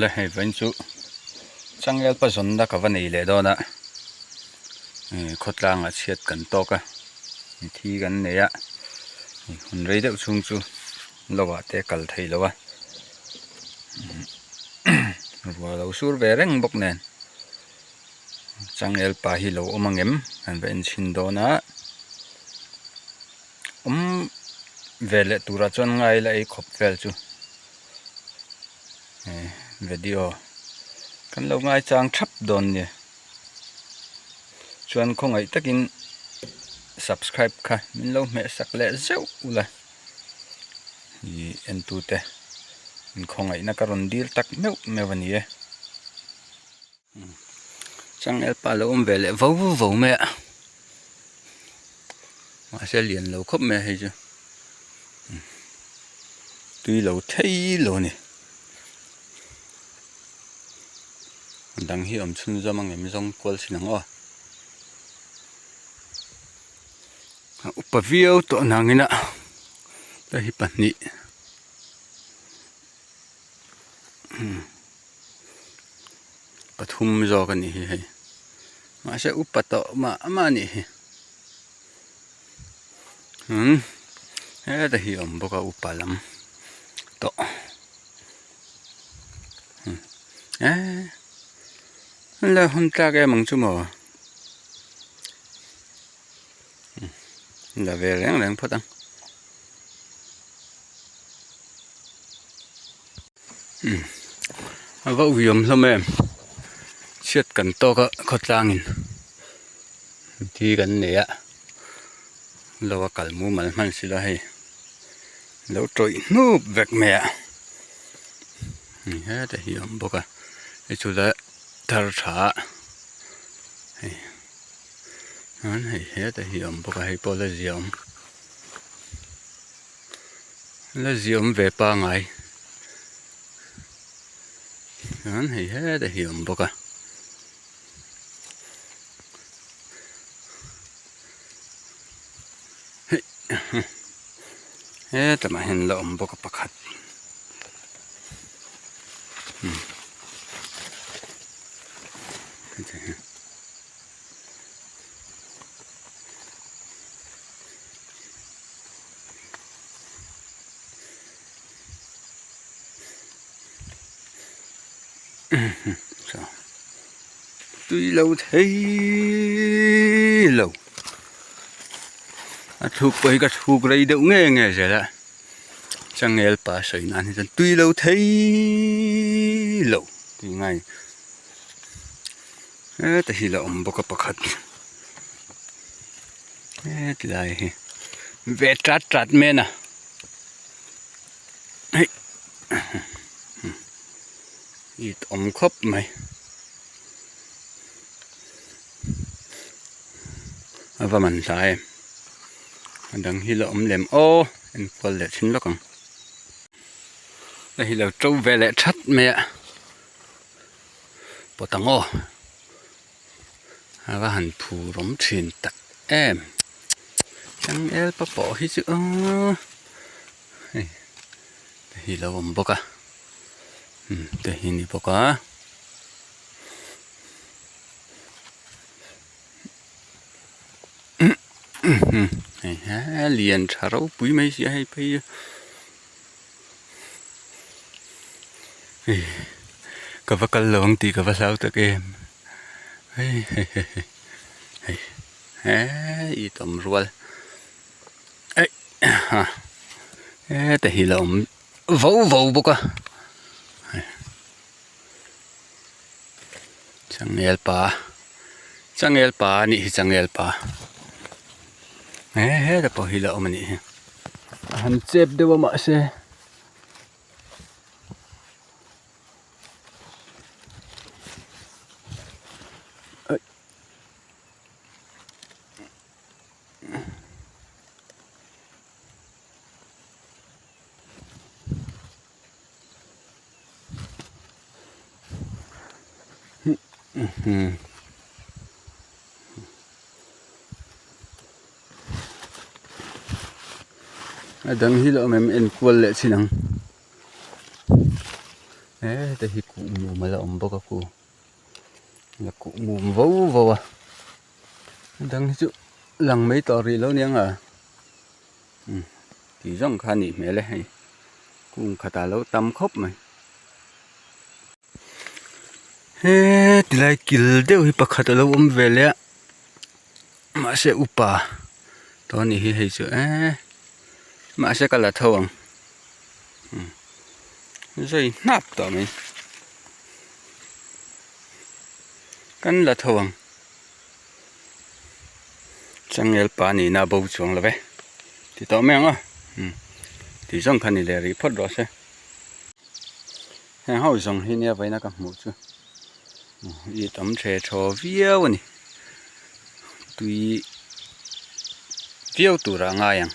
le hei vain chu changel pa zon da ka va nei le do na khotlang a chiat kan to ka thi kan ne ya hun rei deuh chung chu lowa te kal thei lowa ruwa lo sur ve reng bok nen changel pa hi lo omangem an ve in chin do na vele tura chon ngai la ei khop vel chu video kan lo ngai chang thap don ni chuan khongai takin subscribe kha min lo me sak le zeu ula i en tu te in khongai na karon dir tak meu mewani e changel pa lo vele vo me ma se lian lo khop me hei chu tui lo thei lo ni dang hi om chun zamang em zong kwal sinang o upa view to nangina ta hi pani pathum zo kan ni hi ma se upa to ma ama ni ta hi om boka upalam to là hôm tra cái măng chú mò là về lén phát tăng vợ viêm lắm em chết cần to có khót in thì gần này á lâu cả mua mà mang xí là hay lâu trội núp vẹt mẹ hết để hiểu bốc à cái chỗ đó thar cha anh hết để hiểu bốc hay bỏ là diom về ba ngày anh hết để hiểu bốc à hết mà hình lộn bốc bạc hạt tuy lâu thấy lâu thuộc bởi cái thuộc đây đâu nghe rồi đó chẳng nghe bà sợi nan thì tuy lâu thấy lâu thì ngay thì là ông bốc bạc hạt thì lại về trát men à ít ống khớp mày và mình sai đang hi là ống lem ô anh quên lại xin lỗi con đây là trâu về lại thắt mẹ bỏ tăng ô và hành phù rống truyền tật em chẳng em bắt bỏ hi chứ hi là ống bốc à đây hi ni bốc à liền xả rau bụi mấy gì hay bây cả vắt canh lợn thì cả vắt sao tới em ít tầm ruột ấy tại vì là vỗ bốc à chẳng nghe pa nị chẳng nghe pa hết là bỏ hi lợ mà nị hắn chép đâu mà xe đằng hi lợ mềm en quên lệ xin năng đây thì cụ mù mà là ông bố cụ là cụ mù vấu vào à đang chứ lần mấy tờ gì lâu niên à thì rong khá nỉ mẹ lấy hay cũng khá ta lâu tâm khóc mày he thì lại kil đều hi pakhat lâu về lẽ mà sẽ upa đó nỉ hay chứ mà sẽ cả là thâu rồi nắp tao mày căn là thâu chẳng el pa ni na bầu chuông là vậy thì tao mẹ à thì rong khá nỉ để report đó sẽ hao rong hi nè vậy na cả một chứ y tấm tre cho viêu nè tùy viêu tụ ra ngay à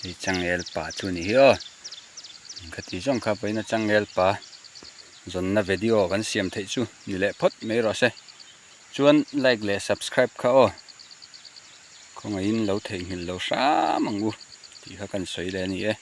thì chẳng el pa chú nè hiểu cái tí rong khá vậy na chẳng el pa dọn na video kan xem thấy chú như lẽ phốt mấy rồi sẽ chuan like le subscribe khá không ai in lâu thấy hình lâu xa mà ngu thì các cần sấy đây nè